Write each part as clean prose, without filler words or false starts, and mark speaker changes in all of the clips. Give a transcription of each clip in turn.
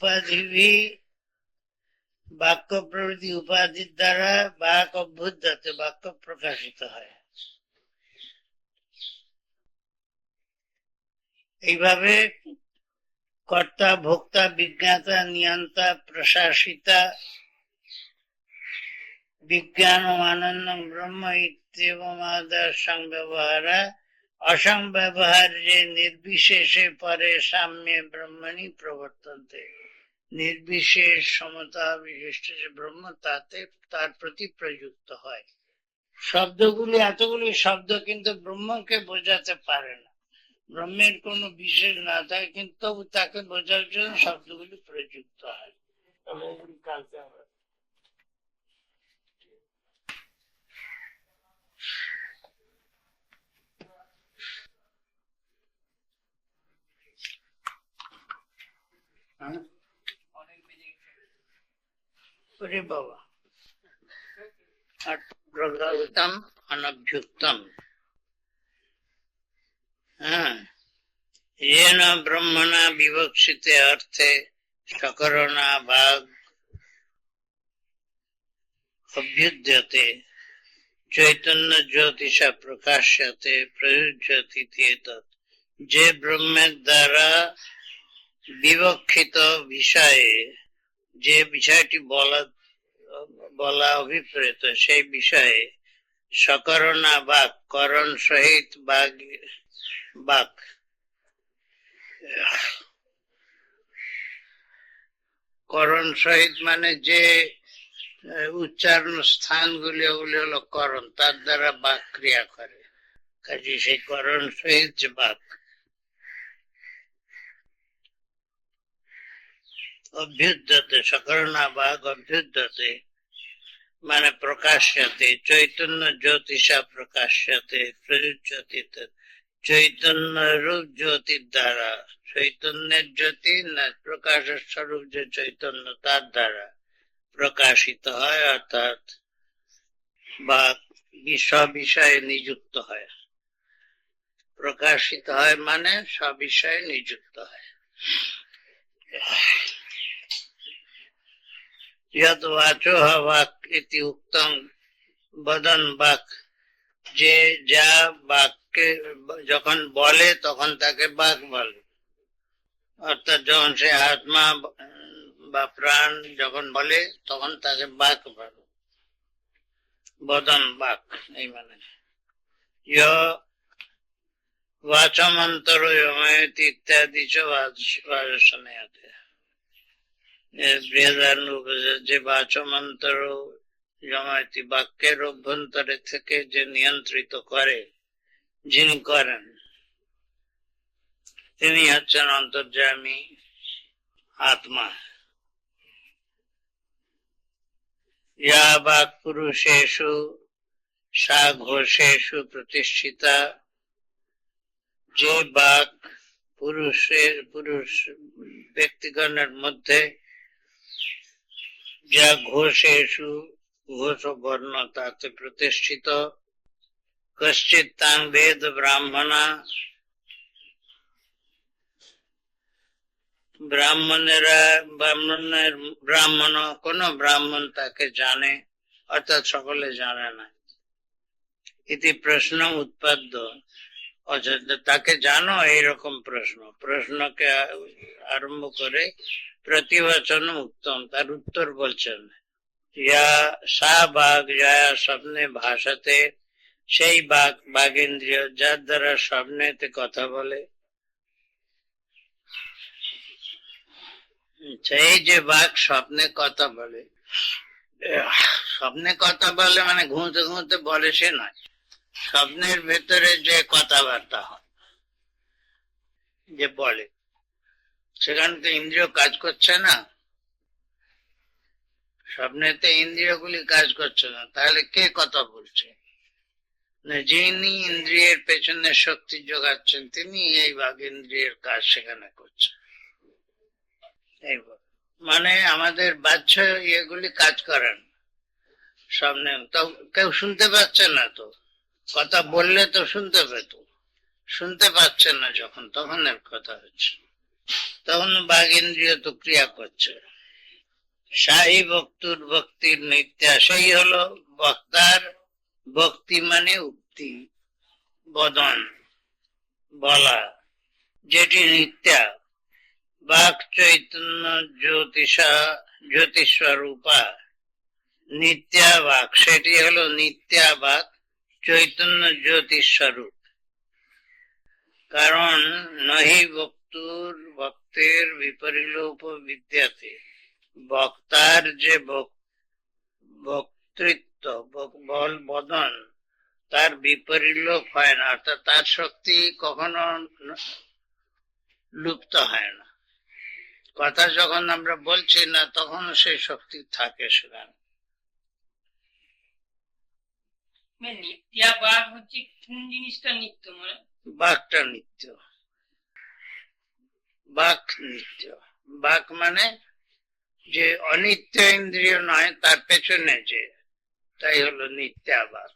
Speaker 1: উপাধি বাক্য প্রভৃতি উপাধির দ্বারা বাক অভ্যুদতে বাক্য প্রকাশিত হয়। এইভাবে কর্তা ভোক্তা বিজ্ঞাতা নিয়ন্তা প্রশাসিতা বিজ্ঞান ও আনন্দ ব্রহ্ম ইত্যেবমাদর সংব্যবহারা অসংব্যবহার্যে নির্বিশেষে পরে সাম্যে ব্রহ্মণি প্রবর্তন্তে। নির্বিশেষ সমতা বিশিষ্ট যে ব্রহ্ম তাতে তার প্রতি প্রযুক্ত হয়। শব্দগুলি এতগুলি শব্দ কিন্তু ব্রহ্মকে বোঝাতে পারে না, ব্রহ্মের কোনো বিশেষ না থাকে, কিন্তু তাকে বোঝার জন্য শব্দগুলি প্রযুক্ত হয়। বাবা প্রগতম অনভ্যুক্তম येन ब्रह्मणा विवक्षिते अर्थे सकरणा भाग अभ्युद्यते चैतन्य ज्योतिषा प्रकाश्यते प्रयुज्यति एतत्। जे ब्रह्मेर द्वारा विवक्षित বিষয়ে যে বিষয়টি বলা অভিপ্রেত সেই বিষয়ে সকরণা বাক করণ সহিত বাক করণ সহিত মানে যে উচ্চারণ স্থানগুলি ওগুলি হলো করণ, তার দ্বারা বাক ক্রিয়া করে, কাজে সেই করণ সহিত যে বাক অভ্যুদ্যতে সকরণা বাক অভ্যুদ্যতে মানে প্রকাশ্যতে চৈতন্য জ্যোতিষা প্রকাশ্যতে প্রযুজ্যতে চৈতন্য রূপ জ্যোতির দ্বারা, চৈতন্যের জ্যোতি না প্রকাশের স্বরূপ যে চৈতন্য তার দ্বারা প্রকাশিত হয়, অর্থাৎ বা সবিষয়ে নিযুক্ত হয়। প্রকাশিত হয় মানে সবিষয়ে নিযুক্ত হয়। যত বাচো বাক ইতি উক্তম বদন বাক, যে যা বাক্যে যখন বলে তখন তাকে বাক বলে, অর্থাৎ যখন সে আত্মা বা প্রাণ যখন বলে তখন তাকে বাক বলে, বদন বাক। এই মানে বাচমন্তর ইত্যাদি বাচনে আছে যে বাচমন্তর জমায়তি বাক্যের অভ্যন্তরে থেকে যে নিয়ন্ত্রিত করে, যিনি করেন তিনি হচ্ছেন অন্তর্যামী আত্মা। ইয়া বাক পুরুষেষু সা ঘোষেষু প্রতিষ্ঠিতা, যে বাক পুরুষ ব্যক্তিগণের মধ্যে যা ঘোষেষু ঘোষ বর্ণ তাতে প্রতিষ্ঠিত, কশ্চিৎ তাং বেদ ব্রাহ্মণা, ব্রাহ্মণ কোন ব্রাহ্মণ তাকে জানে, অর্থাৎ সকলে জানে না। ইতি প্রশ্ন উৎপাদ্য, তাকে জানো এইরকম প্রশ্নকে আরম্ভ করে প্রতিবচন উত্তম, তার উত্তর বলছেন। ইয়া সা বাঘ যায়া স্বপ্নে ভাষাতে, সেই বাঘেন্দ্রিয় যার দ্বারা স্বপ্নেতে কথা বলে। সেই যে বাঘ স্বপ্নে কথা বলে, স্বপ্নে কথা বলে মানে ঘুমতে ঘুমতে বলে সে নয়, স্বপ্নের ভেতরে যে কথাবার্তা হয় যে বলে, সেখানে তো ইন্দ্রিয় কাজ করছে না, স্বপ্নেতে ইন্দ্রিয়গুলি কাজ করছে না, তাহলে কে কথা বলছে? যিনি ইন্দ্রিয়ের পেছনে শক্তি যোগাচ্ছেন তিনি এই বাঘেন্দ্রিয়ের কাজ সেখানে করছেন। মানে আমাদের বাহ্য ইয়েগুলি কাজ করেন, স্বপ্নে তো কেউ শুনতে পাচ্ছে না, তো কথা বললে তো শুনতে পেত, শুনতে পাচ্ছে না যখন, তখন এর কথা হচ্ছে। তখন বাঘ ইন্দ্রিয় তো ক্রিয়া করছে। শাহী ভক্তুর ভক্তির নিত্যা, সেই হলো বক্তার ভক্তি মানে উক্তি, বদন, বলা, যেটি নিত্যা। বাক চৈতন্য জ্যোতিস্বরূপা, নিত্যা বাক, সেটি হলো নিত্যা বাক, চৈতন্য জ্যোতিস্বরূপ। কারণ নহি ভক্তের বিপরিলোপ বিদ্যাতে, বক্তার যে বক্তৃত্ব বদন, তার বিপরিলোপ হয় না, অর্থাৎ তার শক্তি কখনো লুপ্ত হয় না। কথা যখন আমরা বলছি না, তখন সেই শক্তি থাকে সেখানে।
Speaker 2: নিত্যা বাঘ হচ্ছে কোন জিনিসটা নিত্য? মানে
Speaker 1: বাঘটা নিত্য, বাঘ নিত্য। বাঘ মানে যে অনিত্য ইন্দ্রিয় নয়, তার পেছনে যে, তাই হলো নিত্যা বাঘ।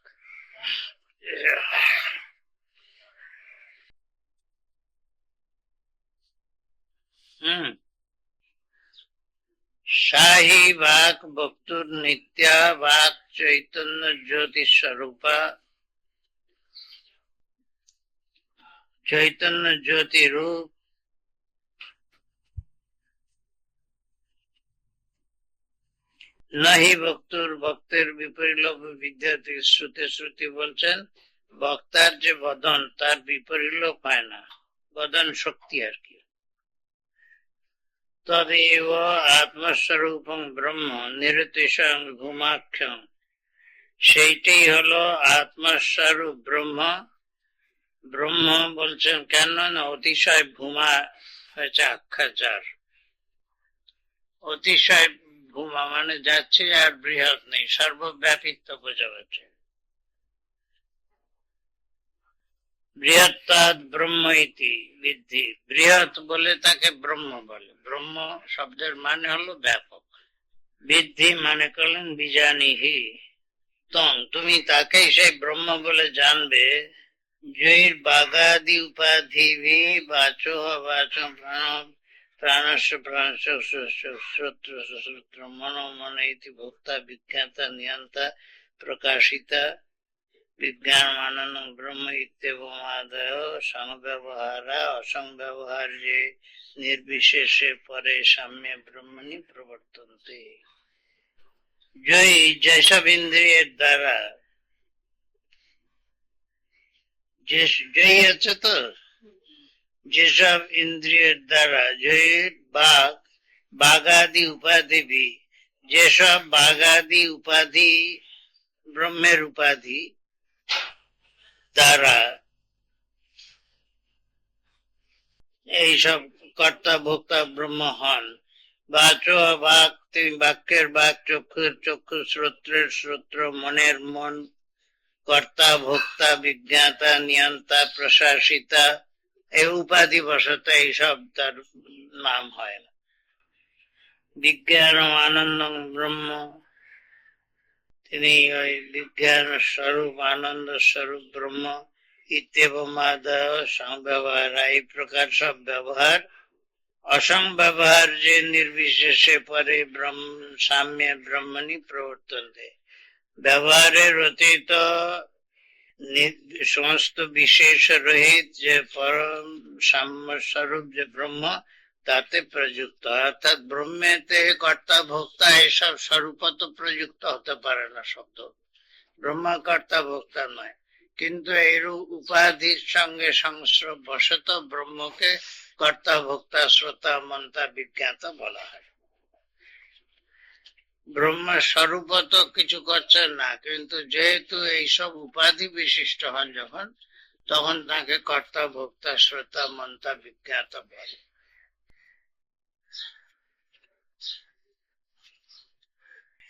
Speaker 1: শাহী বাক ভক্তুর নিত্যা বাক চৈতন্য জ্যোতি স্বরূপা, চৈতন্য জ্যোতি রূপ। নাহি ভক্তের বিপরিলোপ বিদ্যাতে, শ্রুতি বলছেন বক্তার যে বদন, তার বিপরিলোপ হয় না, বদন শক্তি আর কি। তদেব আত্মস্বরূপং ব্রহ্ম নিরতিশং ঘুমাক্ষম, সেইটাই হলো আত্মস্বরূপ ব্রহ্ম। ব্রহ্ম বলছেন কেন না, অতিশয় ভূমা হয়েছে আখ্যাচার। অতিশয় ভূমা মানে যাচ্ছে আর বৃহৎ নেই, সর্বব্যাপিত্ব বোঝা যাচ্ছে। বৃহত্তাৎ ব্রহ্ম ইতি বিদ্ধি, বৃহৎ বলে তাকে ব্রহ্ম বলে। ব্রহ্ম শব্দের মানে হলো ব্যাপক। বিদ্ধি মানে করলেন বিজানিহি তং, তুমি তাকেই সেই ব্রহ্ম বলে জানবে। জৈর বাগাদি উপাধি বাচো অবাচো প্রাণস্য প্রাণস্য শ্রোত্র সুশ্রোত্র মনো মন ইতি ভোক্তা বিজ্ঞাতা নিয়ন্তা প্রকাশিতা বিজ্ঞানমানং ব্রহ্ম ইত্যেবমাদয় সংব্যবহারা অসংব্যবহার্যে নির্বিশেষে পরে সাম্যে ব্রহ্মণি প্রবর্তন্তে। যেসব ইন্দ্রিয়ের দ্বারা, জয়ী আছে তো, যেসব ইন্দ্রিয়ের দ্বারা, জয়ীর বাগাদি উপাধি, যেসব বাগাদি উপাধি ব্রহ্মের উপাধি দ্বারা এইসব কর্তা ভোক্তা ব্রহ্ম হন। বাচ বাক, তিনি বাক্যের বাক, চক্ষুর চক্ষু, শ্রোত্রের শ্রোত্র, মনের মন, কর্তা ভোক্তা বিজ্ঞাতা নিয়ন্তা প্রশাসিতা, এই উপাধি বশত এইসব তার নাম হয় না। বিজ্ঞান আনন্দ ব্রহ্ম, তিনি ওই বিজ্ঞান স্বরূপ আনন্দ স্বরূপ ব্রহ্ম। ইত্যেবমাদয় সংব্যবহার, এই প্রকার সব ব্যবহার, অসংব্যবহার যে নির্বিশেষে পরে সাম্যে ব্রহ্মণি প্রবর্তন্তে, ব্যবহারের অতীত সমস্ত বিশেষ রহিত যে পরম সাম্য স্বরূপ যে ব্রহ্ম, তাতে প্রযুক্ত, অর্থাৎ ব্রহ্মেতে কর্তা ভোক্তা এসব স্বরূপত প্রযুক্ত হতে পারে না শব্দ। ব্রহ্ম কর্তা ভোক্তা নয়, কিন্তু এরূপ উপাধির সঙ্গে সংস্রব বশত ব্রহ্মকে কর্তা ভোক্তা শ্রোতা মন্তা বিজ্ঞাতা বলা হয়। ব্রহ্ম স্বরূপত কিছু করছেন না, কিন্তু যেহেতু এইসব উপাধি বিশিষ্ট হন যখন, তখন তাকে কর্তা ভোক্তা শ্রোতা মন্তা বিজ্ঞাতা বলে।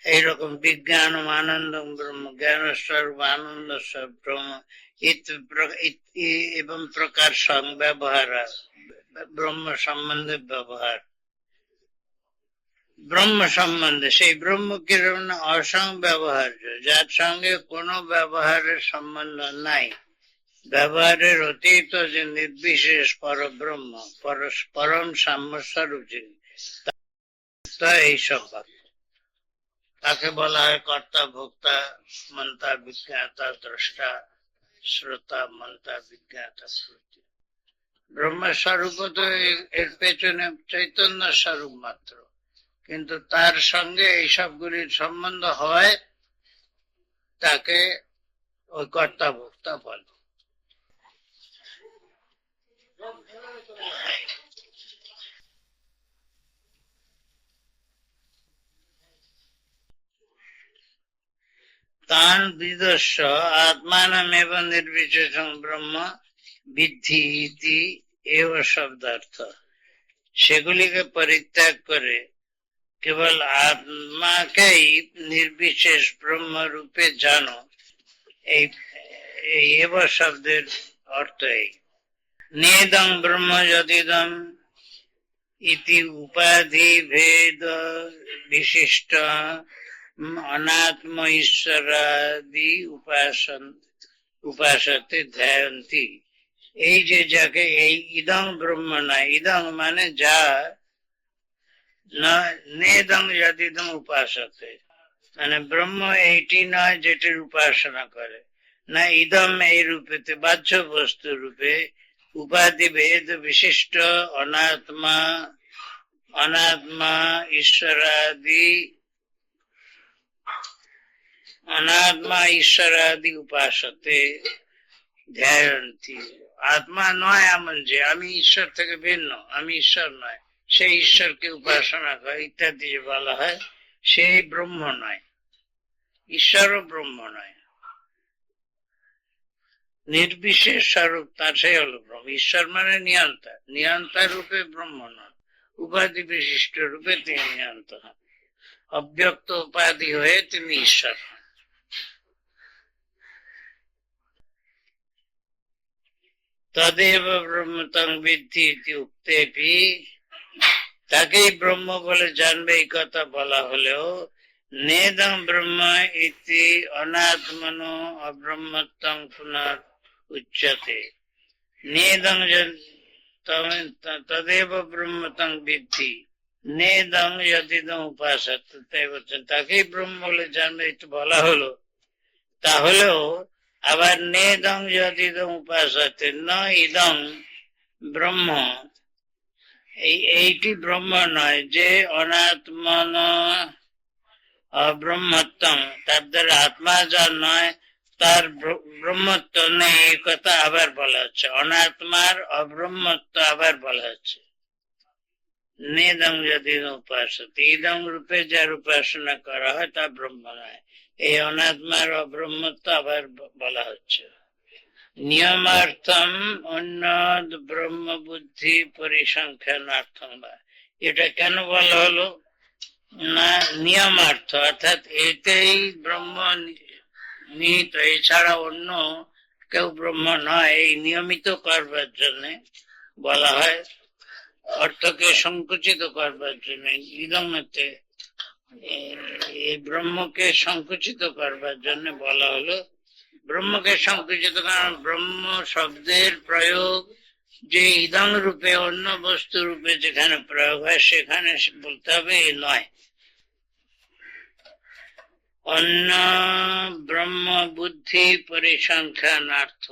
Speaker 1: এইরকম বিজ্ঞান আনন্দ ব্রহ্ম, জ্ঞান স্বরূপ আনন্দ স্বরূপ ব্রহ্ম এবং প্রকার সংব্যবহার, ব্রহ্ম সম্বন্ধে ব্যবহার, ব্রহ্ম সম্বন্ধে, সেই ব্রহ্ম কিরকম অসংব্যবহার্য, যার সঙ্গে কোনো ব্যবহারের সম্বন্ধ নাই, ব্যবহারের অতীত যে নির্বিশেষ পরব্রহ্ম, পরম সাম্য স্বরূপ যিনি, এইসব বাক্য তাকে বলা হয় কর্তা, ভোক্তা, মন্তা, বিজ্ঞাতা, দ্রষ্টা, শ্রোতা, মন্তা, বিজ্ঞাতা, শ্রুতি। ব্রহ্মস্বরূপ তো এর পেছনে চৈতন্য স্বরূপ মাত্র, কিন্তু তার সঙ্গে এই সবগুলির সম্বন্ধ হয়, তাকে ওই কর্তা ভোক্তা বলে। তান বিদস্য আত্মানমেব নির্বিশেষং ব্রহ্ম বিদ্ধি ইতি এব শব্দার্থ। সেগুলিকে পরিত্যাগ করে কেবল আত্মাকেই নির্বিশেষ ব্রহ্ম রূপে জানো, এই এব শব্দের অর্থ এই। নেদং ব্রহ্ম যদিদম ইতি উপাধি ভেদ বিশিষ্ট অনাত্ম ঈশ্বরাদি উপাসতে ধ্যায়ন্তি। এই যে যাকে এই ইদং ব্রহ্ম নয়, ইদং মানে যা, নেদং যদিদম উপাসতে মানে ব্রহ্ম এইটি নয় যেটির উপাসনা করে, না ইদম এই রূপেতে বাহ্য বস্তু রূপে উপাধি ভেদ বিশিষ্ট অনাত্মা ঈশ্বরাদি উপাসতে ধ্যায়ন্তি। আত্মা নয় এমন যে আমি ঈশ্বর থেকে ভিন্ন, আমি ঈশ্বর নয়, সেই ঈশ্বরকে উপাসনা করে ইত্যাদি যে বলা হয়, সেই ব্রহ্ম নয়, ঈশ্বরও ব্রহ্ম নয়। নির্বিশেষ স্বরূপ তার সেই হল ব্রহ্ম। ঈশ্বর মানে নিয়ন্তা, নিয়ন্তা রূপে ব্রহ্ম নন, উপাধি বিশিষ্ট রূপে তিনি নিয়ন্ত হন, অব্যক্ত উপাধি হয়ে তিনি ঈশ্বর হন। তদেব ব্রহ্ম তং বিদ্ধি ইতি উক্তেপি, তাকেই ব্রহ্ম বলে জানবে এই কথা বলা হলেও নেদং ব্রহ্ম ইতি অনাত্মনো অব্রহ্মত্বং পুনর উচ্যতে। নেদং তদেব ব্রহ্ম তং বিদ্ধি নেদং যদিদং উপাসত, তাই বলছেন তাকেই ব্রহ্ম বলে জানবে একটু বলা হলো, তাহলেও আবার নেদং যদিদং উপাসতে ন ইদং ব্রহ্ম, এইটি ব্রহ্ম নয় যে অনাত্মন অব্রহ্মত্বম, তার দ্বারা আত্মা যা নয় তার ব্রহ্মত্ব নেই, এই কথা আবার বলা হচ্ছে, অনাত্মার অব্রহ্মত্ব আবার বলা হচ্ছে। নেদং যদি উপাসতে, ইদং রূপে যার উপাসনা করা হয় তা ব্রহ্ম নয়, এই অনাত্মার অব্রহ্মত্ব আবার বলা হচ্ছে। নিয়মার্থম অন্য ব্রহ্ম বুদ্ধি পরিসংখ্যানার্থম, এটা কেন বলা হলো না নিয়মার্থ, অর্থাৎ এতেই ব্রহ্ম নিহিত, এছাড়া অন্য কেউ ব্রহ্ম নয়, এই নিয়মিত করবার জন্য বলা হয়, অর্থকে সংকুচিত করবার জন্য। ইদমতে এই ব্রহ্মকে সংকুচিত করবার জন্য বলা হলো, ব্রহ্মকে সংকুচিত, কারণ ব্রহ্ম শব্দের প্রয়োগ যে ইদং রূপে অন্য বস্তু রূপে যেখানে প্রয়োগ হয় সেখানে বলতে হবে এ নয়, অন্য ব্রহ্ম বুদ্ধি পরিসংখ্যানার্থ,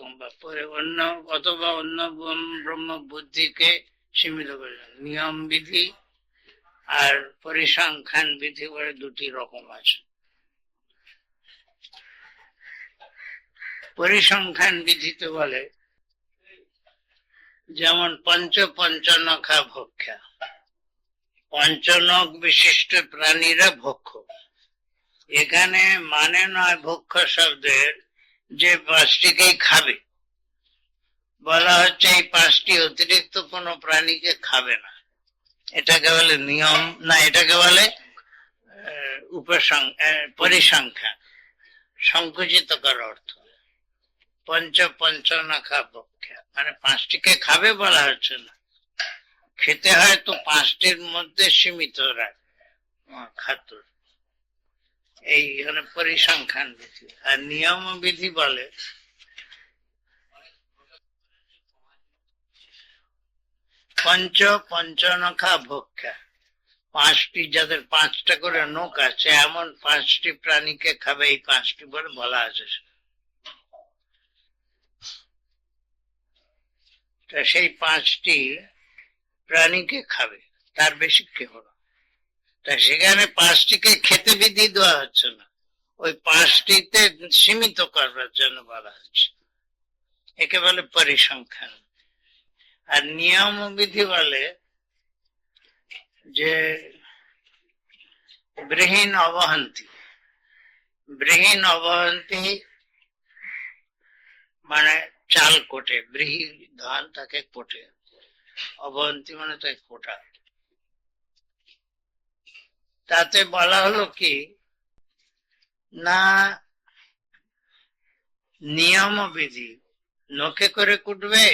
Speaker 1: অন্য অথবা অন্য ব্রহ্ম বুদ্ধিকে সীমিত করে। নিয়ম বিধি আর পরিসংখ্যান বিধি বলে দুটি রকম আছে। পরিসংখ্যান বিধিতে বলে যেমন পঞ্চনখা ভক্ষা, পঞ্চনখ বিশিষ্ট প্রাণীরা ভক্ষ, এখানে মানে নয় ভক্ষ শব্দের যে পাঁচটিকেই খাবে, বলা হচ্ছে এই পাঁচটি অতিরিক্ত কোন প্রাণীকে খাবে না, এটাকে বলে নিয়ম, না এটাকে বলে পরিসংখ্যান, সংকুচিত করার অর্থ। পঞ্চনখা ভক্ষা মানে পাঁচটিকে খাবে বলা হচ্ছে না, খেতে হয় তো পাঁচটির মধ্যে সীমিত খাদ্য, এই পরিসংখ্যান বিধি। আর নিয়ম বিধি বলে পঞ্চ পঞ্চনখা ভক্ষা, পাঁচটি, যাদের পাঁচটা করে নখ আছে এমন পাঁচটি প্রাণীকে খাবে, এই পাঁচটি বলে বলা আছে। তা সেই পাঁচটি প্রাণীকে খাবে, তার বেশি কেউ না। তা সেখানে পাঁচটিকে খেতে বিধি দেওয়া হচ্ছে না, ওই পাঁচটিতে সীমিত করবার জন্য বলা হচ্ছে। একে বলে পরিসংখ্যান। আর নিয়ম বিধি বলে যে বৃহীন অবহন্তি। বৃহীন অবহন্তি মানে চাল কোটে, বৃহী ধান তাকে কোটে, অবহন্তি মানে তাকে কোটা। তাতে বলা হলো কি না, নিয়ম বিধি নখে করে কুটবে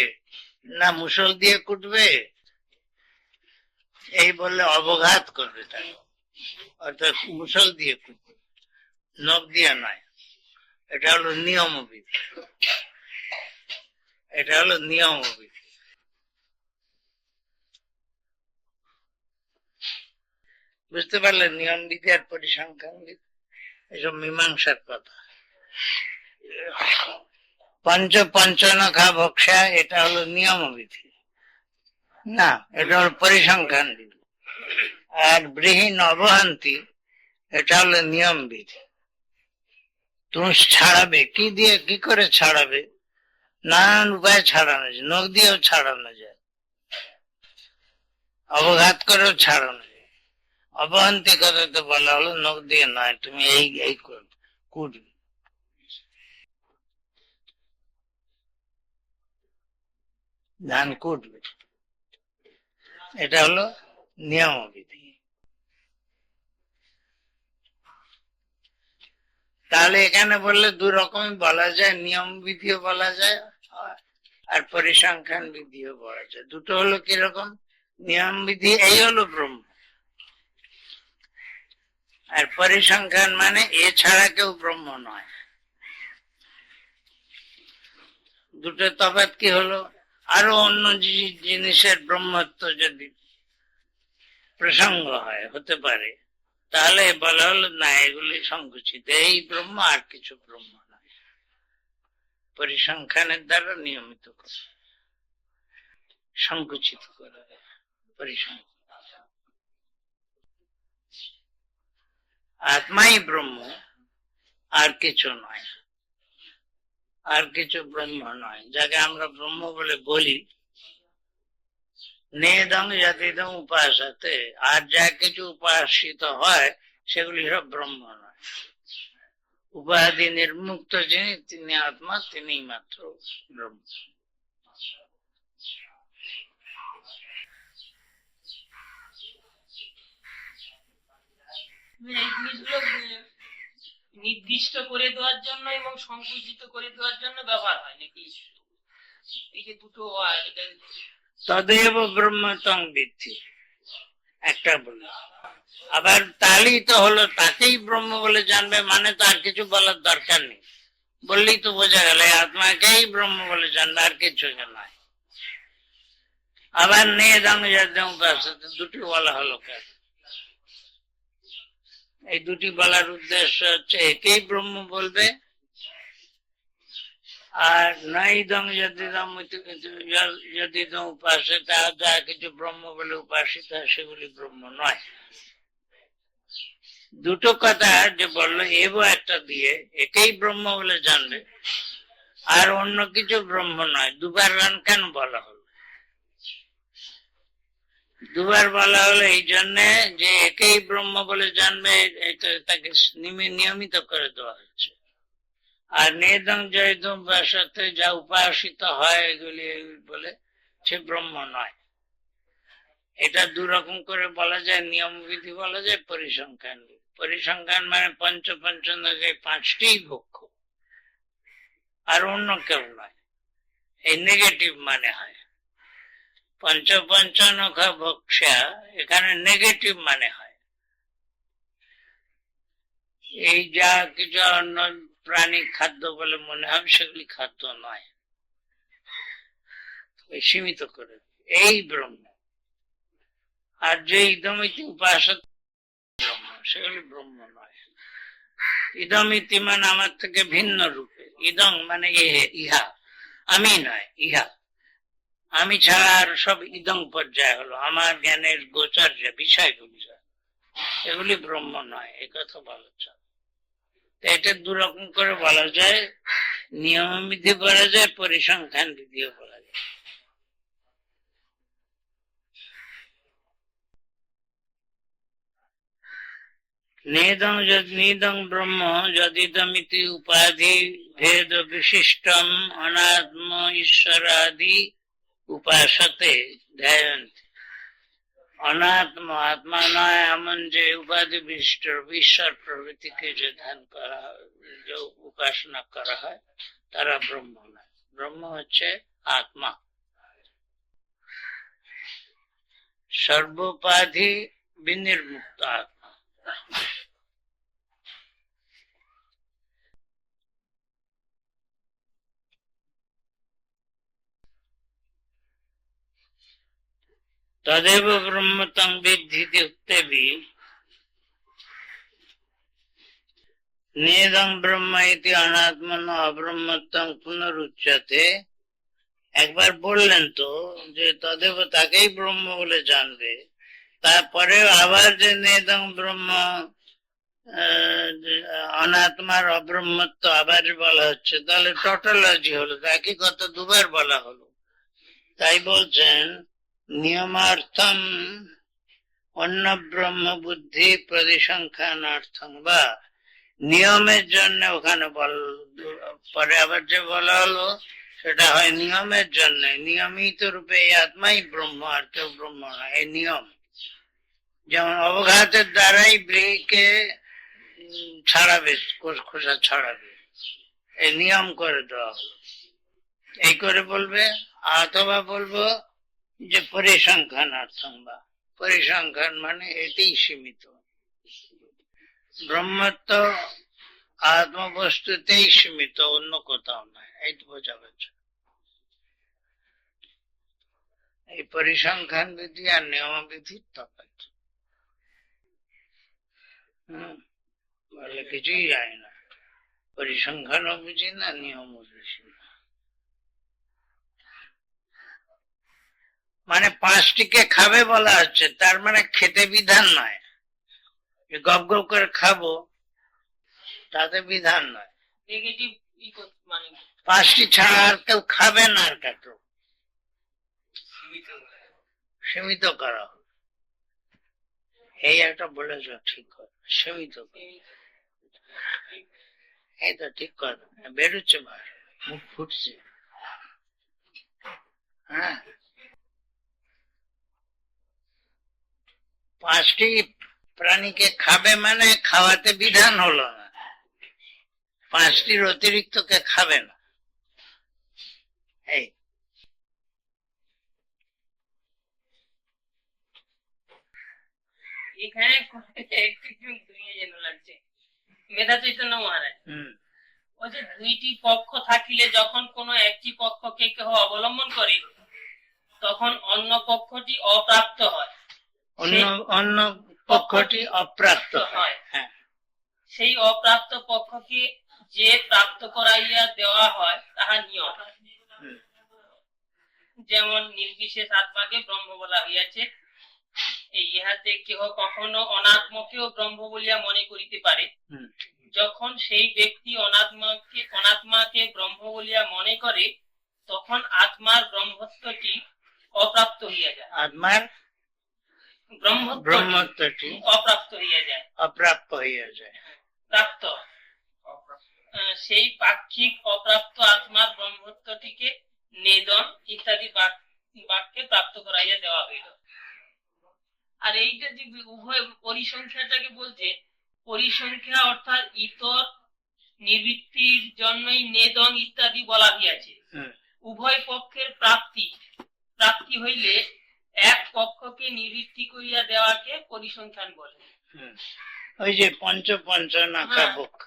Speaker 1: না মুসল দিয়ে কুটবে, এই বললে অবঘাত করবে তাকে, অর্থাৎ মুসল দিয়ে কুটবে, নখ দিয়ে নয়। এটা হলো নিয়ম বিধি, এটা হলো নিয়ম বিধি। বুঝতে পারলেন? নিয়ম বিধি আর পরিসংখ্যান বিধি এসব মীমাংসার কথা। পঞ্চ পঞ্চনখা ভক্ষা এটা হলো নিয়ম বিধি, না এটা হলো পরিসংখ্যান বিধি। আর বৃহীন অবহান্তি এটা হলো নিয়ম বিধি। তুমি ছাড়াবে কি দিয়ে, কি করে ছাড়াবে? নানান উপায়ে ছাড়ানো যায়, নখ দিয়েও ছাড়ানো যায়, অবঘাত করেও ছাড়ানো যায়। অবহান্তি কথা তো বলা হলো নখ দিয়ে নয়, তুমি এই এই কুটবে। ধান কুটবে, এটা হলো নিয়ম বিধি। তাহলে এখানে বললে দু রকমই বলা যায়, নিয়ম বিধিও বলা যায় আর পরিসংখ্যান বিধিও বলা যায়। দুটো হলো কিরকম? নিয়ম বিধি এই হলো ব্রহ্ম, আর পরিসংখ্যান মানে এছাড়া কেউ ব্রহ্ম নয়। দুটো তফাৎ কি হলো? আরো অন্য জিনিসের ব্রহ্মত্ব যদি প্রসঙ্গ হয়, হতে পারে, তাহলে বলা হলো না এগুলি সংকুচিত, এই ব্রহ্ম আর কিছু ব্রহ্ম নয়। পরিসংখ্যানের দ্বারা নিয়মিত করে, সংকুচিত করে পরিসংখ্যান। আত্মাই ব্রহ্ম, আর কিছু নয়, আর কিছু ব্রহ্ম নয়। যাকে আমরা ব্রহ্ম বলে বলি, নেদং জাতিদং উপাসতে, আর যা কিছু উপাসিত হয় সেগুলি সব ব্রহ্ম নয়। উপাধি নির্মুক্ত যিনি, তিনি আত্মা, তিনি মাত্র ব্রহ্ম।
Speaker 2: এই জিনিসগুলো নির্দিষ্ট করে দেওয়ার জন্য এবং সংকুচিত করে দেওয়ার জন্য ব্যবহার হয় নাকি? এই যে দুটো
Speaker 1: তদেব ব্রহ্মতং বিদ্ধি একটা বলে, আবার তাহলেই তো হলো, তাকেই ব্রহ্ম বলে জানবে, মানে তার কিছু বলার দরকার নেই, বললেই তো বোঝা গেল আত্মাকেই ব্রহ্ম বলে জানবে, আর কিছু নয়। আবার নেদং জাতিদং উপাসতে, দুটি বলা হলো কেন? এই দুটি বলার উদ্দেশ্য হচ্ছে একেই ব্রহ্ম বলবে, আর নাইদং জাতিদং উপাসিত, যা কিছু ব্রহ্ম বলে উপাসিত হয় সেগুলি ব্রহ্ম নয়। দুটো কথা যে বললো, এও একটা দিয়ে একেই ব্রহ্ম বলে জানবে আর অন্য কিছু ব্রহ্ম নয়, দুবার কেন বলা হলো? দুবার বলা হলো এই জন্যে যে একেই ব্রহ্ম বলে জানবে, এটা তাকে নিয়মিত করে দেওয়া হচ্ছে। আর নেদং জয়দং উপাসতে, যা উপাসিত হয় এগুলি বলে সে ব্রহ্ম নয়। এটা দুরকম করে বলা যায়, নিয়ম বিধি বলা যায়, পরিসংখ্যান। পরিসংখ্যান মানে পঞ্চ পঞ্চনখে পাঁচটি ভক্ষ, আর অন্য কেউ নয়, এই নেগেটিভ মানে হয়। পঞ্চ পঞ্চনখা ভক্ষা এখানে নেগেটিভ মানে হয়, এই যা কিছু অন্য প্রাণী খাদ্য বলে মনে হবে সেগুলি খাদ্য নয়, সীমিত করে এই ব্রহ্ম। আর যে ইদমিতি উপাসক ব্রহ্ম, সেগুলি ব্রহ্ম নয়। ইদমিতি মানে আমার থেকে ভিন্ন রূপে, ইদং মানে ইহা, আমি নয়, ইহা। আমি ছাড়া আর সব ইদং পর্যায়ে হলো, আমার জ্ঞানের গোচর যে বিষয়গুলি, এগুলি ব্রহ্ম নয়, এ কথা বলা যায়। এটা দুরকম করে বলা যায়, নিয়ম বিধি বলা যায়, পরিসংখ্যান বিধিও বলা যায়। নিদং ব্রহ্ম যদিদমিতি উপাধি ভেদ বিশিষ্টম অনাত্ম ঈশ্বরাদি উপাসতে ধ্যায়ন্তি। অনাত্ম আত্মা নয় এমন যে উপাধি বিশিষ্ট ঈশ্বর প্রভৃতিকে যে ধ্যান করা হয়, যে উপাসনা করা হয়, তারা ব্রহ্ম নয়। ব্রহ্ম হচ্ছে আত্মা, সর্বোপাধি বিনির্মুক্ত আত্মা। তদেব ব্রহ্মতং বিদ্ধিতি উক্তেবি নেদং ব্রহ্ম ইতি অনাত্মন অব্রহ্মত্বং পুনরুচ্যতে। একবার বললেন তো যে তদেব তাকেই ব্রহ্ম বলে জানবে, তারপরে আবার যে নেদং ব্রহ্ম অনাত্মার অব্রহ্মত্ব আবার বলা হচ্ছে, তাহলে টটোলজি হলো, একই কথা দুবার বলা হলো। তাই বলছেন নিয়মার্থম অন্য ব্রহ্ম বুদ্ধি পরিসংখ্যানার্থম, বা নিয়মের জন্য ওখানে পরে আবার যে বলা হলো সেটা হয় নিয়মের জন্য। নিয়মিত রূপে এই আত্মাই ব্রহ্ম, আর কেউ ব্রহ্ম না, এই নিয়ম। যেমন অবঘাতের দ্বারাই ব্রীকে ছাড়াবে, খোসা ছাড়াবে, এই নিয়ম করে দেওয়া হলো। এই করে বলবে, অথবা বলবো যে পরিসংখ্যানার্থম, বা পরিসংখ্যান মানে এটাই সীমিত, ব্রহ্মত্ব আত্মবস্তুতেই সীমিত, অন্য কোথাও নয়, এই বোঝা গেছে। এই পরিসংখ্যান বিধি আর নিয়ম বিধির তফাৎ। বলে কিছুই যায় না, পরিসংখ্যানও বুঝি না, নিয়মও বুঝি না। মানে পাঁচটিকে খাবে বলা হচ্ছে, তার মানে খেতে বিধান নয়, গপ গপ করে খাবো তাতে বিধান নয়। পাঁচটি ছাড়া আর কেউ খাবে না, আর কেউ সীমিত করা হবে, এই একটা বলেছ, ঠিক কথা, সীমিত, এই তো ঠিক কথা, বেরোচ্ছে ভাই, মুখ ফুটছে। হ্যাঁ, পাঁচটি প্রাণীকে খাবে মানে খাওয়াতে বিধান হলো না, পাঁচটির অতিরিক্ত কে খাবে না। এই
Speaker 2: এখানে একটু যেন লাগছে মেধা চৈতন্য মহারাজ, ওই যে দুইটি পক্ষ থাকিলে যখন কোনো একটি পক্ষকে কেহ অবলম্বন করে তখন অন্য পক্ষটি অপ্রাপ্ত হয়,
Speaker 1: অন্য পক্ষটি অপ্রাপ্ত হয়।
Speaker 2: সেই অপ্রাপ্ত পক্ষকে যে প্রাপ্ত করাইয়া দেওয়া হয় তাহা নিয়ম। যেমন নির্বিশেষ আত্মাকে ব্রহ্ম বলা হইয়াছে, ইহাতে কেহ কখনো অনাত্মকেও ব্রহ্ম বলিয়া মনে করিতে পারে। যখন সেই ব্যক্তি অনাত্মাকে ব্রহ্ম বলিয়া মনে করে তখন আত্মার ব্রহ্মত্বটি অপ্রাপ্ত হইয়া যায়, আত্মার ব্রহ্মত্বটি অপ্রাপ্ত হইয়া যায়, অপ্রাপ্ত হইয়া যায়, প্রাপ্ত। সেই পাক্ষিক অপ্রাপ্ত আত্মার ব্রহ্মত্বটিকে নেদন ইত্যাদি বাক্যে প্রাপ্ত করাইয়া দেওয়া হইল। আর এইটা যে উভয় পরিসংখ্যাটাকে বলছে, পরিসংখ্যা অর্থাৎ ইতর নিবৃত্তির জন্যই নেদন ইত্যাদি বলা হইয়াছে। উভয় পক্ষের প্রাপ্তি হইলে এক পক্ষকে নিবৃত্তি করিয়া দেওয়াকে পরিসংখ্যান বলে।
Speaker 1: ওই যে পঞ্চনাকা পক্ষ,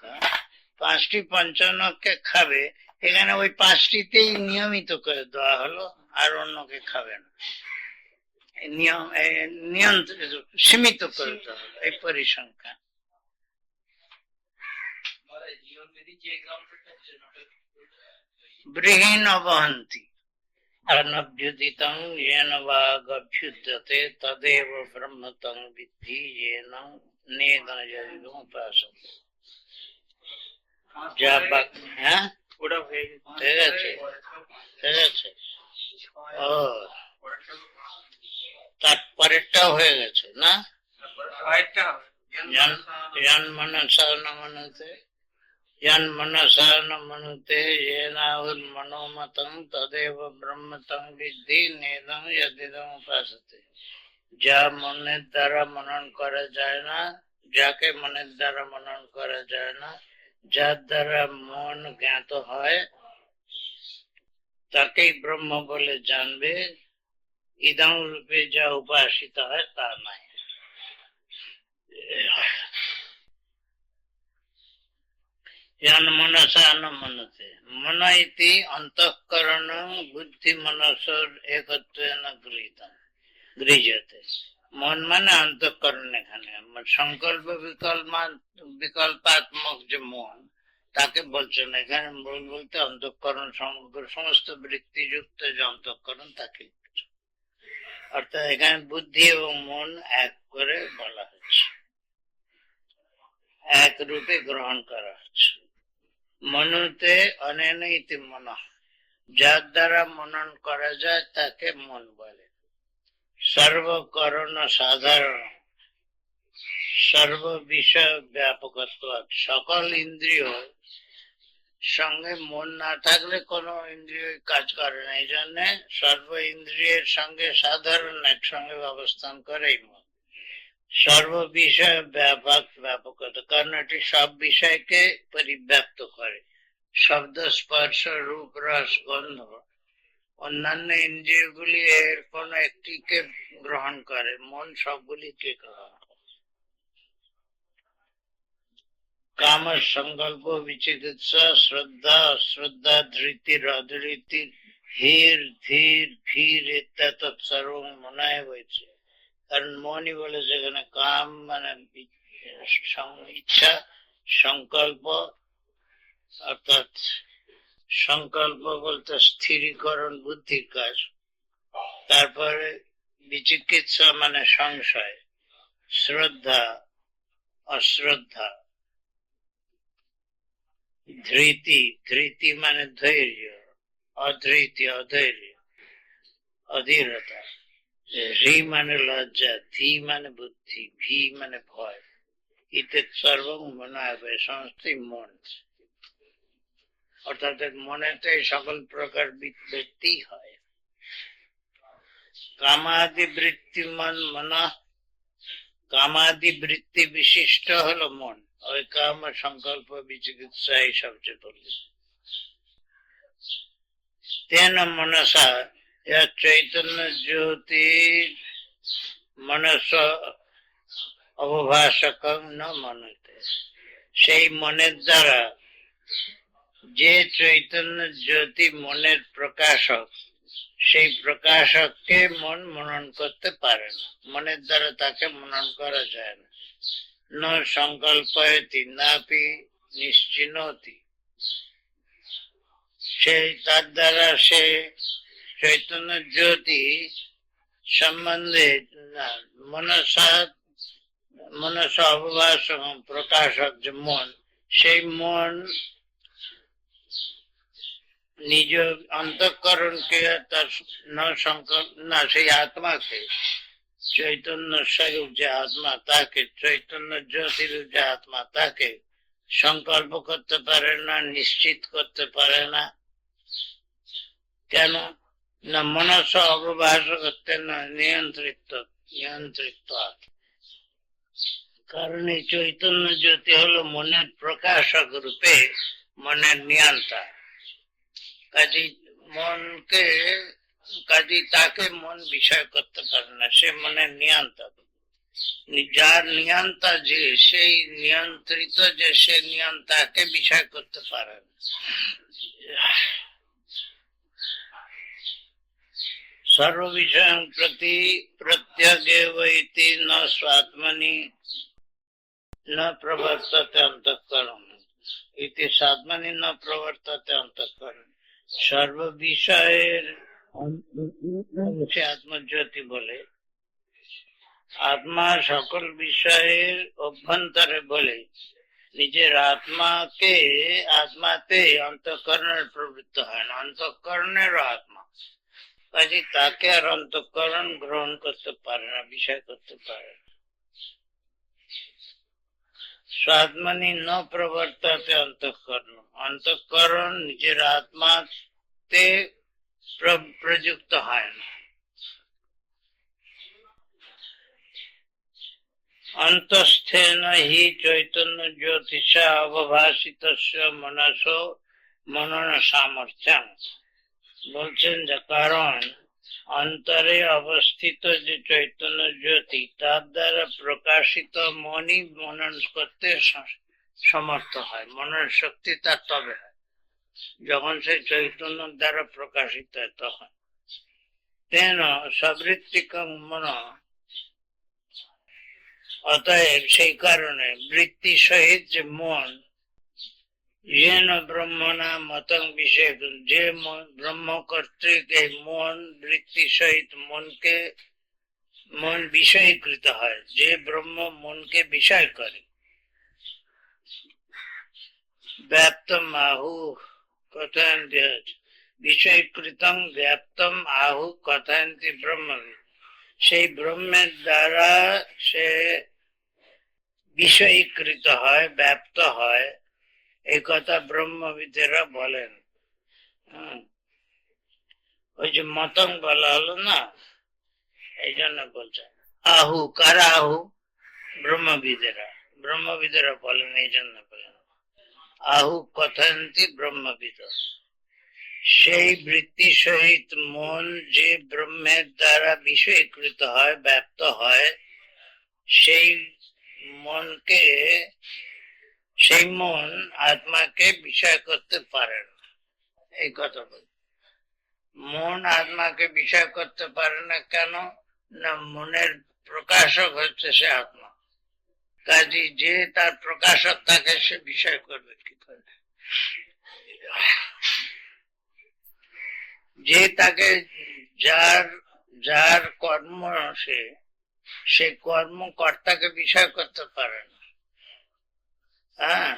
Speaker 1: পাঁচটি পঞ্চনককে খাবে, এখানে ওই পাঁচটিতেই নিয়মিত করে দেওয়া হলো, আর অন্যকে খাবে না, নিয়ম নিয়ন্ত্রিত সীমিত করতে হবে এই পরিসংখ্যান। বৃহীন অবহন্তি অনভ্যুদিতং येन वा गभ्युद्यते तदेव ब्रह्मतं विद्धि येन नेदं यदिदं उपासते। যা বাক হ্যাঁ ঠিক আছে ঠিক আছে। ও তারপরেরটাও হয়ে গেছে না? ইয়ান মনসা ন মনতে ইয়ান মনসা ন মনতে येनाहुर मनोमतं तदेव ब्रह्मतं विद्धि नेदं यदिदं उपासते। যা মনের দ্বারা মনন করা যায় না, যাকে মনের দ্বারা মনন করা যায় না, যার দ্বারা মন জ্ঞাত হয় তাকেই ব্রহ্ম বলে জানবে। ইদং রূপে যা উপাসিত হয় তা নাই। ইয়ান মনসা ন মনতে মন ইতি অন্তঃকরণং বুদ্ধি মনসর একত্বেন গৃহ্যতে। মন মানে অন্তঃকরণ, এখানে সংকল্প বিকল্পাত্মক যে মন তাকে বলছেন এখানে। বলতে অন্তঃকরণ সমস্ত বৃত্তিযুক্ত যে অন্তঃকরণ তাকে, অর্থাৎ এখানে বুদ্ধি এবং মন এক করে বলা হচ্ছে, এক রূপে গ্রহণ করা হচ্ছে। মনুতে অনেন ইতি মন, যার দ্বারা মনন করা যায় তাকে মন বলে। সর্বকরণ সাধারণ সর্ব বিষয় ব্যাপকত্ব, সকল ইন্দ্রিয় সঙ্গে মন না থাকলে কোনো ইন্দ্রিয় কাজ করে না। এই জন্য সর্ব ইন্দ্রিয়ের সঙ্গে সাধারণ একসঙ্গে অবস্থান করে এই মন। সর্ব বিষয় ব্যাপকতা, কারণ এটি সব বিষয়কে পরিব্যাপ্ত করে। শব্দ স্পর্শ রূপ রস গন্ধ অন্যান্য ইন্দ্রিয়গুলি এর কোন একটিকে গ্রহণ করে, মন সবগুলিকে গ্রহণ করে। কাম সংকল্প বিচিকিৎসা শ্রদ্ধা অশ্রদ্ধা ধৃতির অধৃতির ধীর ধীর ভীর ইত্যাদি সর্ব মনায় হয়েছে। কারণ মনই বলে যেখানে কাম মানে ইচ্ছা, সংকল্প অর্থাৎ সংকল্প বলতে স্থিরীকরণ বুদ্ধির কাজ, তারপরে বিচিকিৎসা মানে সংশয়, শ্রদ্ধা অশ্রদ্ধা, ধৃতি মানে ধৈর্য, অধৈর্য অধীরতা, হি মানে লজ্জা, ধী মানে বুদ্ধি, ভী মানে ভয়, ইত্যাদি সর্ব মনে হবে সমস্তই মন। অর্থাৎ মনেতে সকল প্রকার বৃত্তি হয়। কামাদি বৃত্তি মন, কামাদি বৃত্তি বিশিষ্ট হলো মন। ওই কাম সংকল্প বিচিকিৎসা এই সবচেয়ে বলি। তেন মনসা চৈতন্য জ্যোতি মনস অবভাষক ন মনতে, সেই মনের দ্বারা যে চৈতন্য জ্যোতি মনের প্রকাশক, সেই প্রকাশককে মন মনন করতে পারে না। মনের দ্বারা তাকে মনন করা যায় না। ন সংকল্পয়তি নাপি নিশ্চিনতি, সেই তার দ্বারা সে চৈতন্য জ্যোতি সম্বন্ধে মনস অবভাষক প্রকাশক যে মন, সেই মন নিজ অন্তঃকরণকে তার না সেই আত্মাকে, চৈতন্য স্বরূপ যে আত্মা তাকে, চৈতন্য জ্যোতির যে আত্মা তাকে সংকল্প করতে পারে না, নিশ্চিত করতে পারে না। কেন না? মনস অবভাষক না নিয়ন্ত্রিত। কারণ এই চৈতন্য জ্যোতি হলো মনের প্রকাশক রূপে মনের নিয়ন্তা। কাজী তাকে মন বিষয় করতে পারে না, সে মনের নিয়ন্তা। যার নিয়ন্তা যে, সেই নিয়ন্ত্রিত যে, সে নিয়ন্তাকে বিষয় করতে পারে না। सर्व विषयं प्रति प्रत्यगेव इति न स्वात्मनि न प्रवर्तते अंतःकरणम् इति स्वात्मनि न प्रवर्तते अंतःकरणम् सर्व विषय आत्मज्योति बोले आत्मा सकल বিষয়ের অভ্যন্তরে বলে নিজের আত্মাতে অন্তঃকরণের প্রবৃত্ত হয় না অন্তঃকরণের আত্মা কাজে তাকে আর অন্তঃকরণ গ্রহণ করতে পারে না বিষয় করতে পারে না स्वात्मनि न प्रवर्तते अंतःकरण अंतःकरण নিজের আত্মাতে প্রযুক্ত হয় না अंतस्थेन हि चैतन्य ज्योतिषा अवभाषितस्य मनसो मनन सामर्थ्यं বলছেন যে কারণ অন্তরে অবস্থিত যে চৈতন্য জ্যোতি তার দ্বারা প্রকাশিত মনই মনন করতে সমর্থ হয় মনন শক্তি তার তবে হয় যখন সেই চৈতন্য দ্বারা প্রকাশিত হয় তখন তেন সবৃত্তিকং মন অতএব সেই কারণে বৃত্তি সহিত যে মন येन ब्रह्मणा मतंग विषय जे ब्रह्म कर्तृक मन वृत्ति सहित मन विषयीकृत है जे ब्रह्म मन के विषय करे व्याप्तम आहु कथयन्ति विषयीकृतं व्याप्तम आहु कथयन्ति ब्रह्म সেই ব্রহ্মের দ্বারা সে বিষয়ীকৃত হয় ব্যাপ্ত হয় এই কথা ব্রহ্মবিদেরা বলেন ওই যে মতং বলা হলো না এই জন্য বলছে আহু কারা আহু ব্রহ্মবিদেরা বলেন এই জন্য বলেন আহু কথয়ন্তি ব্রহ্মবিদ সেই বৃত্তি সহিত মন যে ব্রহ্মের দ্বারা বিষয়ীকৃত হয় ব্যাপ্ত হয় সেই মনকে সেই মন আত্মাকে বিষয় করতে পারে না এই কথা বল মন আত্মাকে বিষয় করতে পারে না কেন না মনের প্রকাশক হচ্ছে সে আত্মা কাজী যে তার প্রকাশক তাকে সে বিষয় করবে কি করে যে তাকে যার কর্ম সে কর্মকর্তাকে বিষয় করতে পারে না হ্যাঁ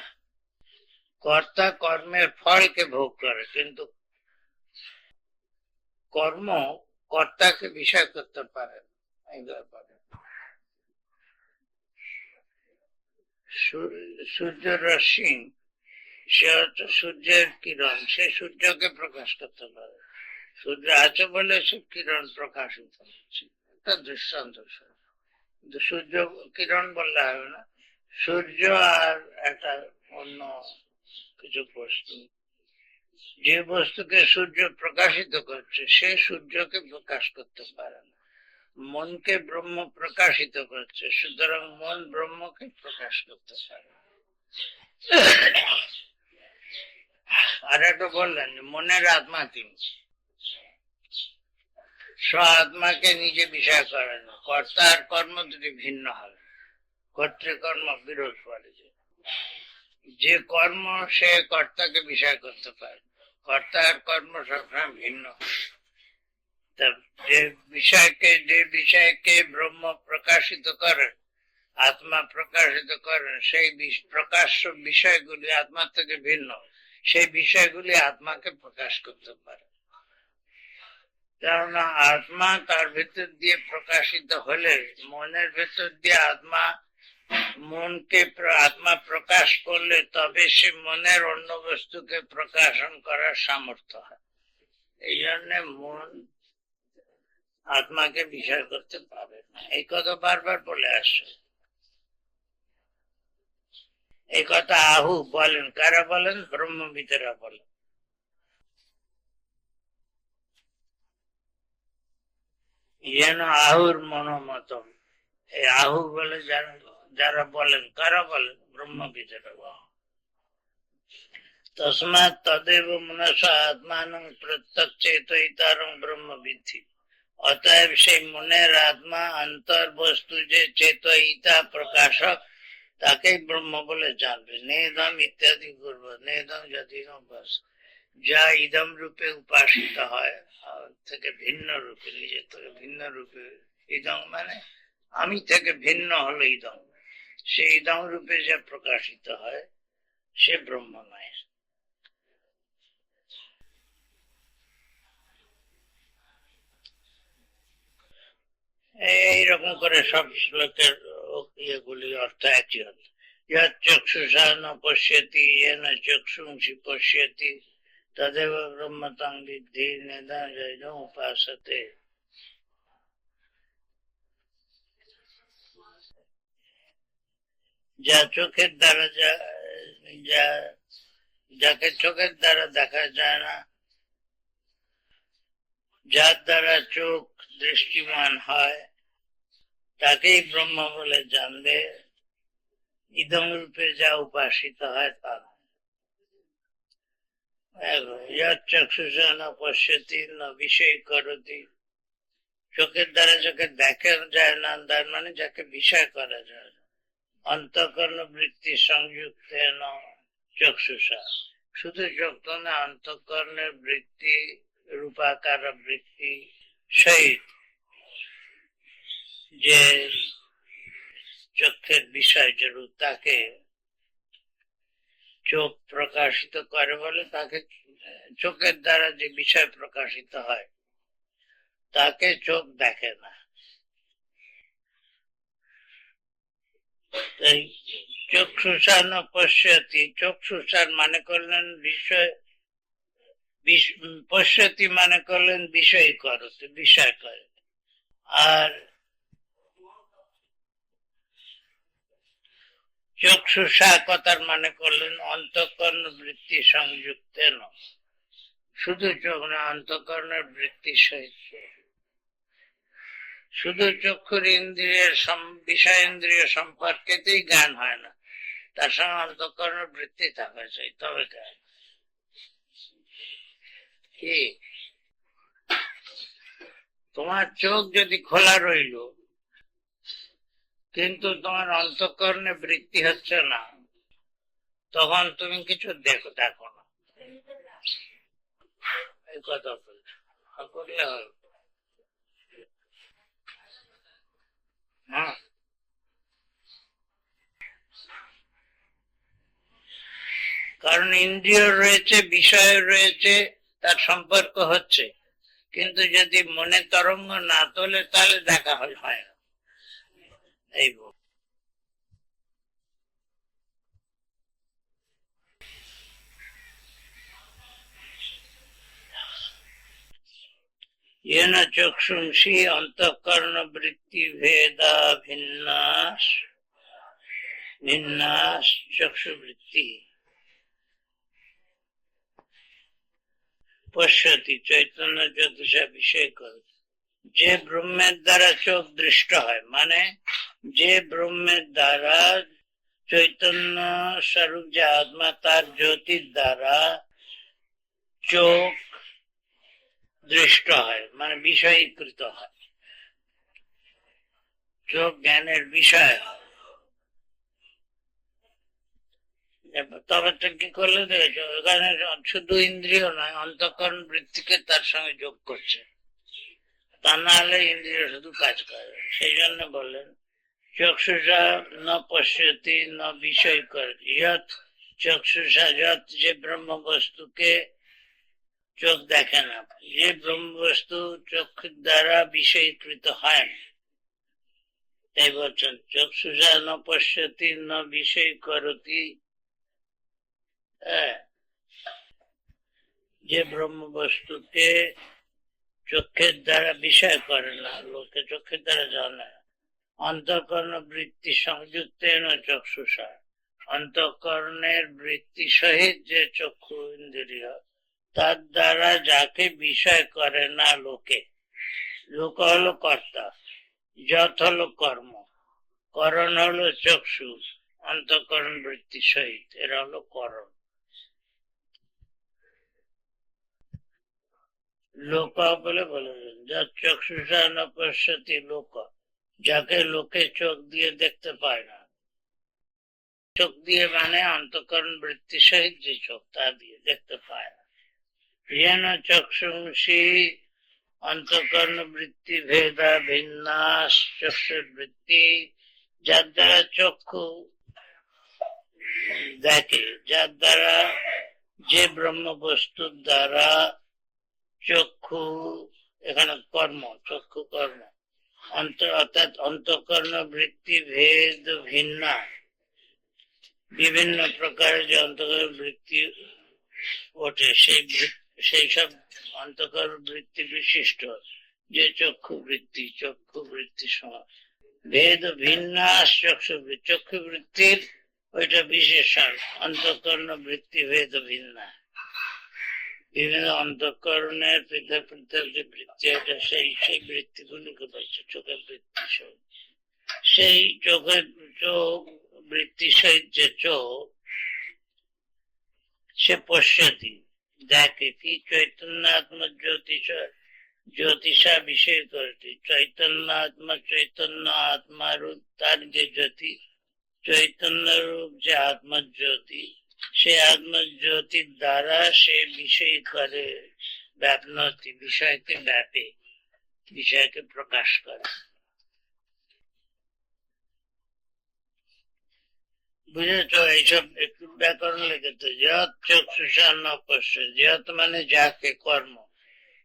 Speaker 1: কর্তা কর্মের ফলকে ভোগ করে কিন্তু কর্ম কর্তাকে বিষয় করতে পারে সূর্য রশ্মি সে হচ্ছে সূর্যের কিরণ সে সূর্যকে প্রকাশ করতে পারে সূর্য আছে বলে সে কিরণ প্রকাশিত হচ্ছে একটা দৃষ্টান্ত কিন্তু সূর্য কিরণ বললে হবে না সূর্য আর একটা অন্য কিছু বস্তু যে বস্তুকে সূর্য প্রকাশিত করছে সে সূর্যকে প্রকাশ করতে পারে না মনকে ব্রহ্ম প্রকাশিত করছে সুতরাং মন ব্রহ্মকে প্রকাশ করতে পারে আর একটা বললেন মনের আত্মা তিনি স্ব আত্মাকে নিজে বিষয় করে না কর্তা আর কর্ম দুটি ভিন্ন হবে কর্তৃকর্ম বিরোধ করে যে কর্ম সে কর্তাকে বিষয় করতে পারে কর্তা আর কর্ম সবসময় ভিন্ন যে বিষয়কে ব্রহ্ম প্রকাশিত করেন আত্মা প্রকাশিত করেন সেই প্রকাশ্য বিষয়গুলি আত্মা থেকে ভিন্ন সেই বিষয়গুলি আত্মাকে প্রকাশ করতে পারে কেননা আত্মা তার ভেতর দিয়ে প্রকাশিত হলে মনের ভেতর দিয়ে মনকে আত্মা প্রকাশ করলে তবে সে মনের অন্য বস্তুকে প্রকাশন করার সামর্থ্য হয় এই জন্য মন আত্মাকে বিষয় করতে পারে না এই কথা বারবার বলে আসছে এই কথা আহু বলেন কারা বলেন ব্রহ্মবিদেরা বলেন যেন আহুর মনোমতম এই আহু বলে যারা বলেন কারা বলেন ব্রহ্মবিদেরা বলেন তস্মাৎ তদেব মনসা আত্মানং প্রত্যক্ষ চেতয়িতারং ব্রহ্মবিদ্ধি অতএব সেই মনের আত্মা অন্তর বস্তু যে চেতয়িতা প্রকাশক তাকেই ব্রহ্ম বলে জানবে। নেদম ইত্যাদি করবো, নেদম যদি যা ইদম রূপে উপাসিত হয় থেকে ভিন্ন রূপে, নিজের থেকে ভিন্ন রূপে, ইদম মানে আমি থেকে ভিন্ন হলো ইদম, সেই ইদম রূপে যা প্রকাশিত হয় সে ব্রহ্ম নয়। এইরকম করে সব শ্লোকের ইয়েগুলি অর্থ একই হল। চক্ষুষা ন পশ্যতি येन চক্ষুংসি পশ্যতি তদেব ব্রহ্মতং বিদ্ধি নেদং যৈনম উপাসতে। যা চোখের দ্বারা যাকে চোখের দ্বারা দেখা যায় না, যার দ্বারা চোখ দৃষ্টিমান হয় তাকেই ব্রহ্ম বলে জানবে। ইদম রূপে যা উপাসিত হয় তা চক্ষুষা ন পশ্যতি ন বিষয় করতি। চোখের দ্বারা যাকে দেখা যায় না, তার মানে যাকে বিষয় করা যায় না। অন্তঃকরণ বৃত্তি সংযুক্ত চক্ষুষা, শুধু চোখ না, অন্তঃকরণের বৃত্তি, রূপাকার বৃত্তি সহিত যে চোখের বিষয় যে রূপ, তাকে চোখ প্রকাশিত করে বলে, তাকে চোখের দ্বারা যে বিষয় প্রকাশিত হয় তাকে চোখ দেখে না। তাই চক্ষুষা ন পশ্যতি, চক্ষুষার মানে করলেন বিষয়, পশ্যতি মানে করলেন বিষয় করতে, বিষয় করে। আর চক্ষুষা কথার মানে করলেন অন্তঃকরণ বৃত্তি সংযুক্ত, শুধু চোখ না, অন্তঃকরণের বৃত্তি সহিত। শুধু চক্ষুর ইন্দ্রিয়ের বিষয় ইন্দ্রিয় সম্পর্কেতেই জ্ঞান হয় না, তার সঙ্গে অন্তঃকরণের বৃত্তি থাকা চাই, তবে জ্ঞান। কি তোমার চোখ যদি খোলা রইল কিন্তু তোমার অন্তঃকরণে বৃত্তি হচ্ছে না, তখন তুমি কিছু দেখো না। এই কথা বলতে হবে। হ্যাঁ, কারণ ইন্দ্রিয় রয়েছে, বিষয় রয়েছে, তার সম্পর্ক হচ্ছে, কিন্তু যদি মনে তরঙ্গ না তোলে তাহলে দেখা হয় না। এই येन चक्षुंषि अंतःकरण वृत्ति भेदा भिन्नास चक्षुवृत्ति पश्यति चैतन्य ज्योतिषा विषय कर। যে ব্রহ্মের দ্বারা চোখ দৃষ্ট হয়, মানে যে ব্রহ্মের দ্বারা চৈতন্য স্বরূপ যে আত্মা, তার জ্যোতির দ্বারা চোখ দৃষ্ট হয়, মানে বিষয়ীকৃত হয়, চোখ জ্ঞানের বিষয় হয়। তবে তো কি করলে দেখেছো, এখানে শুধু ইন্দ্রিয় নয়, অন্তঃকরণ বৃত্তিকে তার সঙ্গে যোগ করছে, তা না হলে ইন্দ্রিয় শুধু কাজ করে। সেই জন্য বললেন চক্ষুষা ন পশ্যতি ন বিষয় কর, যত চক্ষুষা, যত যে ব্রহ্ম বস্তুকে চোখ দেখে না, যে ব্রহ্ম বস্তু চক্ষুর দ্বারা বিষয়ীকৃত হয় না, তাই বলছেন চক্ষুষা ন পশ্যতি ন বিষয় করতি। যে ব্রহ্ম বস্তুকে চোখের দ্বারা বিষয় করে না, লোকে চোখের দ্বারা জানে, অন্তঃকরণ বৃত্তি সংযুক্ত চক্ষুষা, অন্তঃকরণের বৃত্তি সহিত যে চক্ষু ইন্দ্রিয়, তার দ্বারা যাকে বিষয় করে না লোকে, লোক হলো কর্তা, যত হলো কর্ম, করণ হলো চক্ষু, অন্তঃকরণ বৃত্তি সহিত, এরা হলো করণ। লোক বলে বলেছেন, যার চক্ষুষা ন পশ্যতি লোক, যাকে লোকে চোখ দিয়ে দেখতে পায় না। চোখ দিয়ে মানে অন্তঃকরণ বৃত্তি সহিত যে চোখ, তা দিয়ে দেখতে পায় না। येन चक्षुंषि অন্তঃকরণ বৃত্তি ভেদা ভিন্না চক্ষুবৃত্তি, যার দ্বারা চক্ষু দেখে, যার দ্বারা যে ব্রহ্ম বস্তুর দ্বারা চক্ষু, এখানে কর্ম, চক্ষু কর্ম, অর্থাৎ অন্তঃকরণ বৃত্তি ভেদ ভিন্না, বিভিন্ন প্রকারের যে অন্তঃকরণ বৃত্তি ওঠে, সেই সব অন্তঃকরণ বৃত্তি বিশিষ্ট যে চক্ষু বৃত্তি সময় ভেদ ভিন্নাস চক্ষু বৃত্তির ওইটা বিশেষণ, অন্তঃকরণ বৃত্তি ভেদ ভিন্না, বিভিন্ন অন্তঃকরণের পৃথক পৃথক যে বৃত্তি আছে, সেই বৃত্তিগুলিকে বলছে চোখের বৃত্তি সহিত। সেই চোখের চোখ বৃত্তি সহিত যে চোখ, সে পশ্যতি দেখে কি, চৈতন্যাত্ম জ্যোতিষা বিষয় করতে, চৈতন্য আত্মারূপ তার যে জ্যোতি, চৈতন্য রূপ যে আত্মজ্যোতি, সে আত্মজ্যোতির দ্বারা সে বিষয় করে ব্যাপনতি, বিষয়কে ব্যাপে, বিষয়কে প্রকাশ করে। বুঝেছ? এইসব একটু ব্যাকরণ লেগেছে। যত চক্ষুষা ন পশ্য, যত মানে যাকে, কর্ম,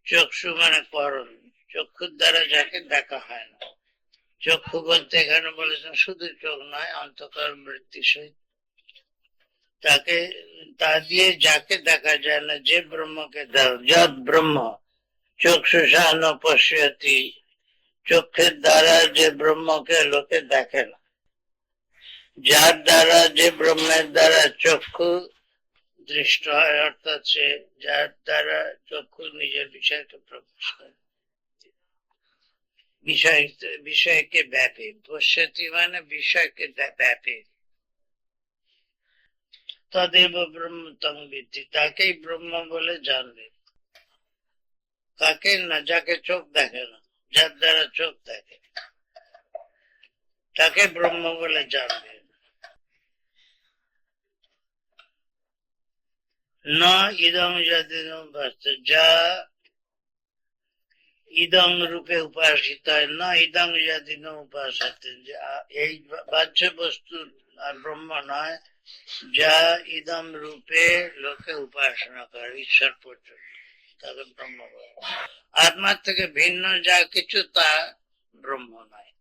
Speaker 1: চক্ষু মানে করণ, চক্ষুর দ্বারা যাকে দেখা হয় না। চক্ষু বলতে এখানে বলেছেন শুধু চোখ নয়, অন্তঃকরণ বৃত্তি সহিত তাকে, তা দিয়ে যাকে দেখা যায় না, যে ব্রহ্মকে যত ব্রহ্ম চক্ষুষা ন পশ্যতি, চক্ষের দ্বারা যে ব্রহ্মকে লোকে দেখে না, যার দ্বারা, যে ব্রহ্মের দ্বারা চক্ষু দৃষ্ট হয়, অর্থাৎ সে যার দ্বারা চক্ষু নিজের বিষয়কে প্রকাশ করে, বিষয়কে ব্যাপে, পশ্যতি মানে বিষয়কে ব্যাপে, তদেব ব্রহ্ম তং বিদ্ধি, তাকেই ব্রহ্ম বলে জানবে। কাকে না? যাকে চোখ দেখে না, যার দ্বারা চোখ দেখে, তাকে ব্রহ্ম বলে জানবে। না ইদম যদি যা ইদম রূপে উপাসিত হয়, না ইদম যদি উপাসিত, এই বাহ্য বস্তু আর ব্রহ্ম নয়, যা ইদম রূপে লোকে উপাসনা করে ঈশ্বর পর্যন্ত, তাকে ব্রহ্ম বলে। আত্মার থেকে ভিন্ন যা কিছু তা ব্রহ্ম নয়,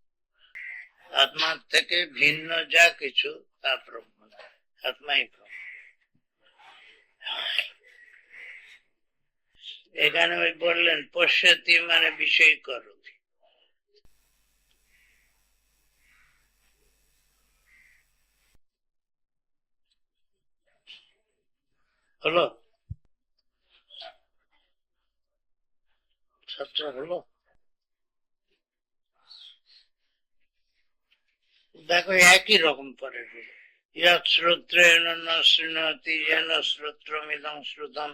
Speaker 1: আত্মার থেকে ভিন্ন যা কিছু তা ব্রহ্ম নয়, আত্মাই ব্রহ্ম। এখানে ওই বললেন পশ্যতি মানে বিষয় করো, হলো সবটা হলো। দেখো একই রকম পরে শ্রোত্রেণ ন শৃণোতি যেন শ্রোত্রমিদং শ্রুতম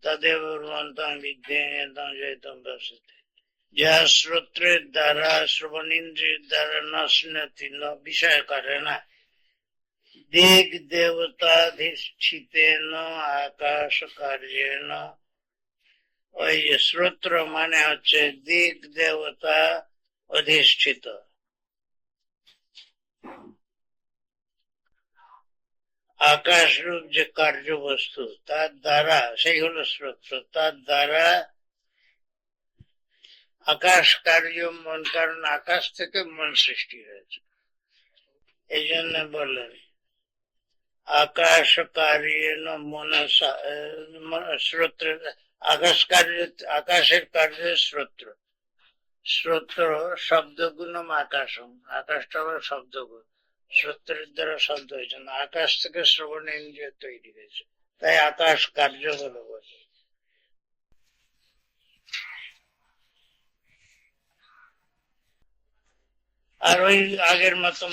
Speaker 1: তদেব ব্রহ্মন্তং বিজ্ঞান জয়তম বসতে, যা শ্রোত্রের দ্বারা, শ্রবণেন্দ্রিয়ের দ্বারা ন শৃণোতি, ন বিষয় করে না, দিক দেবতাধিষ্ঠিতেন আকাশ কার্যেন, ওই শ্রোত্র মানে হচ্ছে দিক দেবতা অধিষ্ঠিত, আকাশ রূপ যে কার্য বস্তু তার দ্বারা, সেই হলো শ্রোত্র, তার দ্বারা আকাশ কার্য মন, কারণ আকাশ থেকে মন সৃষ্টি হয়েছে, এই জন্য বললেন আকাশ কার্যেন মনসা, শ্রোত্র, আকাশ কার্য, আকাশের কার্য শ্রোত্র, শ্রোত্র শব্দগুণম আকাশম, আকাশটা আবার শব্দগুণ, শ্রোত্রের দ্বারা শব্দ হয়েছে না, আকাশ থেকে শ্রবণ ইন্দ্রিয় তৈরি হয়েছে, তাই আকাশ কার্য বলে বলে। আর ওই আগের মতো